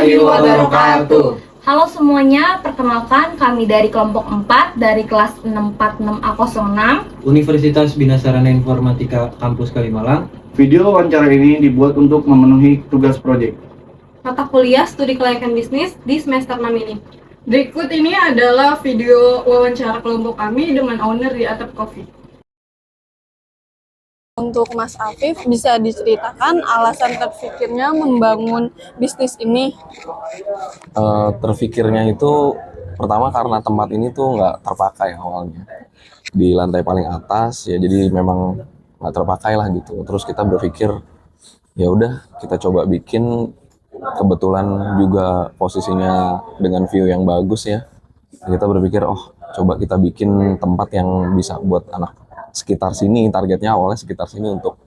warahmatullahi wabarakatuh. Halo semuanya, perkenalkan kami dari kelompok 4 dari kelas 646A06 Universitas Bina Sarana Informatika Kampus Kalimalang. Video wawancara ini dibuat untuk memenuhi tugas proyek mata kuliah studi kelayakan bisnis di semester 6 ini. Berikut ini adalah video wawancara kelompok kami dengan owner di Atap Coffee. Untuk Mas Afif, bisa diceritakan alasan terpikirnya membangun bisnis ini? Terfikirnya itu pertama karena tempat ini tuh nggak terpakai awalnya di lantai paling atas ya, jadi memang nggak terpakai lah gitu. Terus kita berpikir ya udah kita coba bikin, kebetulan juga posisinya dengan view yang bagus ya. Kita berpikir coba kita bikin tempat yang bisa buat anak sekitar sini, targetnya awalnya sekitar sini untuk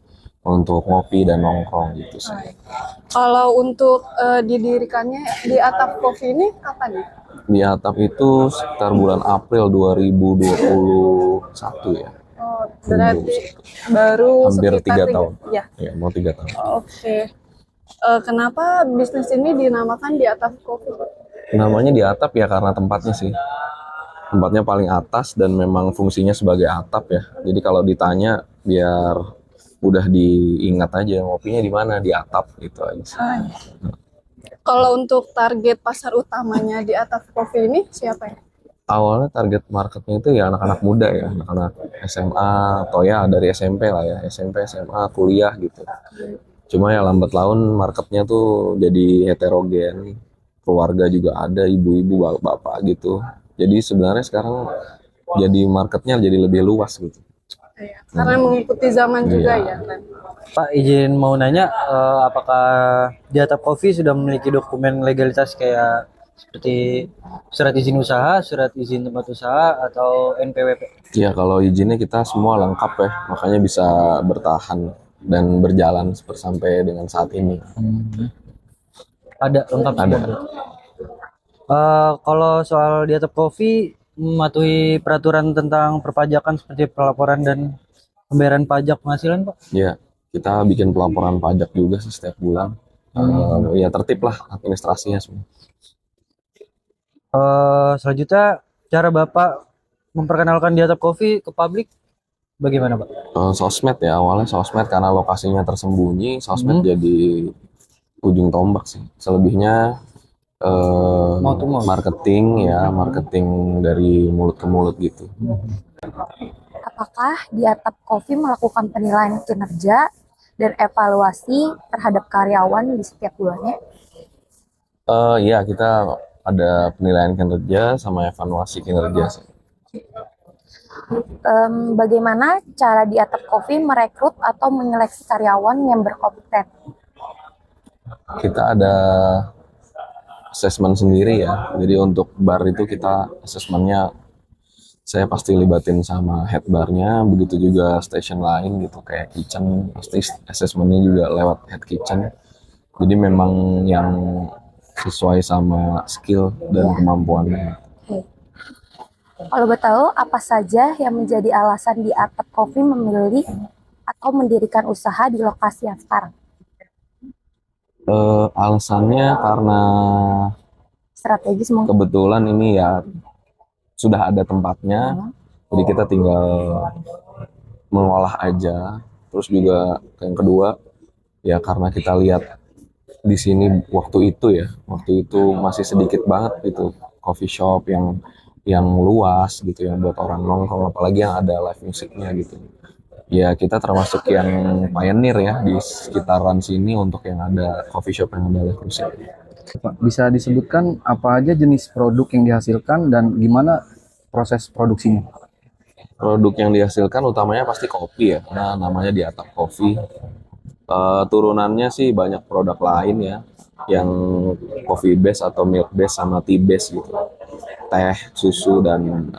ngopi dan nongkrong gitu sih. Kalau untuk didirikannya di Atap Coffee ini kapan? Di Atap itu sekitar bulan April 2021 ya. Oh, berarti baru hampir sekitar 3 tahun. Ya. Ya, mau 3 tahun. Oke. Kenapa bisnis ini dinamakan di Atap Coffee? Namanya di Atap ya karena tempatnya sih. Tempatnya paling atas dan memang fungsinya sebagai atap ya. Jadi kalau ditanya biar udah diingat aja ngopinya di mana, di atap gitu aja sih. Kalau untuk target pasar utamanya di Atap Coffee ini siapa ya? Awalnya target marketnya itu ya anak-anak muda ya, anak-anak SMA atau ya dari SMP lah ya, SMP, SMA, kuliah gitu. Cuma ya lambat laun marketnya tuh jadi heterogen, keluarga juga ada, ibu-ibu, bapak-bapak gitu. Jadi sebenarnya sekarang jadi marketnya jadi lebih luas gitu. Karena mengikuti zaman juga Iya. ya kan? Pak, izin mau nanya, apakah di Atap Coffee sudah memiliki dokumen legalitas kayak seperti surat izin usaha, surat izin tempat usaha, atau NPWP? Ya kalau izinnya kita semua lengkap ya, makanya bisa bertahan dan berjalan sampai dengan saat ini. Ada lengkap Ada. semua. Kalau soal di Atap Coffee mematuhi peraturan tentang perpajakan seperti pelaporan dan pembayaran pajak penghasilan, Pak? Ya, kita bikin pelaporan pajak juga sih setiap bulan. Ya tertib lah administrasinya semua. Selanjutnya, cara Bapak memperkenalkan di Atap Coffee ke publik bagaimana, Pak? Sosmed ya, awalnya sosmed karena lokasinya tersembunyi, sosmed jadi ujung tombak sih. Selebihnya Mouth to mouth. marketing dari mulut ke mulut gitu. Apakah di Atap Coffee melakukan penilaian kinerja dan evaluasi terhadap karyawan di setiap bulannya? Ya kita ada penilaian kinerja sama evaluasi kinerja sih. Bagaimana cara di Atap Coffee merekrut atau menyeleksi karyawan yang berkompeten? Kita ada asesmen sendiri ya. Jadi untuk bar itu kita asesmennya saya pasti libatin sama head barnya, begitu juga station lain gitu kayak kitchen, pasti asesmennya juga lewat head kitchen. Jadi memang yang sesuai sama skill dan kemampuannya. Kalau boleh tahu, apa saja yang menjadi alasan di Atap Coffee memilih atau mendirikan usaha di lokasi yang sekarang? Alasannya karena Strategis mungkin. kebetulan ini ya sudah ada tempatnya, jadi kita tinggal mengolah aja. Terus juga yang kedua ya karena kita lihat di sini waktu itu masih sedikit banget gitu coffee shop yang luas gitu yang buat orang nongkrong, apalagi yang ada live musiknya gitu. Ya kita termasuk yang pioneer ya di sekitaran sini untuk yang ada coffee shop yang ada live musik. Pak, bisa disebutkan apa aja jenis produk yang dihasilkan dan gimana proses produksinya? Produk yang dihasilkan utamanya pasti kopi ya, nah namanya di Atap Coffee. Turunannya sih banyak produk lain ya, yang coffee base atau milk base sama tea base gitu, teh, susu dan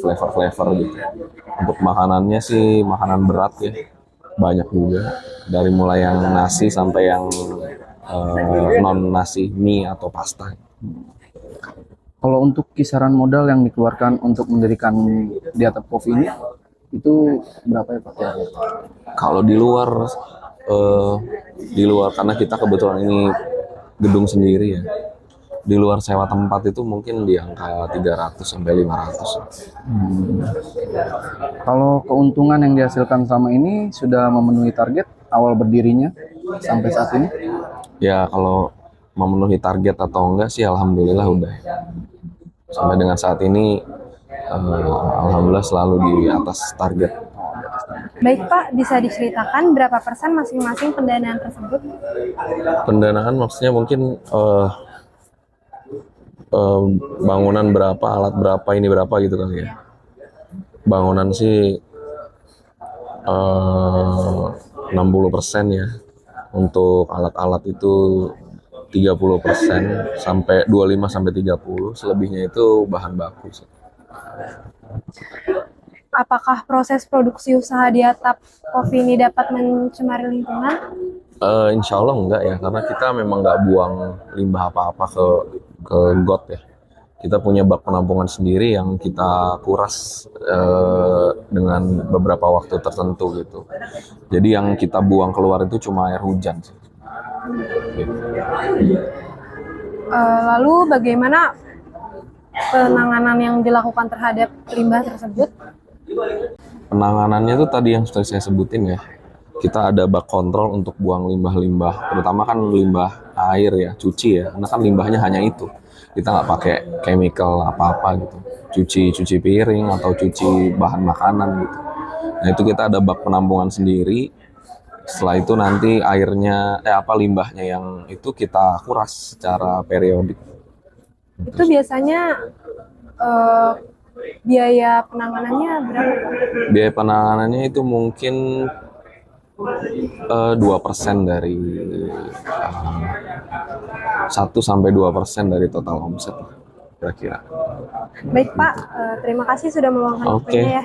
flavor gitu. Untuk makanannya sih makanan berat ya, banyak juga, dari mulai yang nasi sampai yang non nasi, mie atau pasta. Kalau untuk kisaran modal yang dikeluarkan untuk mendirikan di Atap Coffee ini itu berapa ya Pak? Kalau di luar karena kita kebetulan ini gedung sendiri ya, di luar sewa tempat itu mungkin di angka 300 sampai 500. Kalau keuntungan yang dihasilkan selama ini sudah memenuhi target awal berdirinya sampai saat ini? Ya kalau memenuhi target atau enggak sih alhamdulillah udah. Sampai dengan saat ini alhamdulillah selalu di atas target. Baik Pak, bisa diceritakan berapa persen masing-masing pendanaan tersebut? Pendanaan maksudnya mungkin bangunan berapa, alat berapa, ini berapa gitu kali ya. Bangunan sih 60% ya. Untuk alat-alat itu 30% sampai 25 sampai 30, selebihnya itu bahan baku sih. Apakah proses produksi usaha di atap coffee ini dapat mencemari lingkungan? Insya Allah enggak ya, karena kita memang nggak buang limbah apa-apa ke got ya. Kita punya bak penampungan sendiri yang kita kuras dengan beberapa waktu tertentu gitu. Jadi yang kita buang keluar itu cuma air hujan sih. Lalu bagaimana penanganan yang dilakukan terhadap limbah tersebut? Penanganannya itu tadi yang sudah saya sebutin ya. Kita ada bak kontrol untuk buang limbah-limbah, terutama kan limbah air ya, cuci ya. Karena kan limbahnya hanya itu. Kita nggak pakai chemical apa-apa gitu. Cuci piring atau cuci bahan makanan gitu. Nah itu kita ada bak penampungan sendiri. Setelah itu nanti airnya, limbahnya yang itu kita kuras secara periodik. Itu biasanya biaya penanganannya berapa? Biaya penanganannya itu mungkin 2% dari 1-2% dari total omset kira-kira. Baik Pak, terima kasih sudah meluangkan Oke. waktunya ya.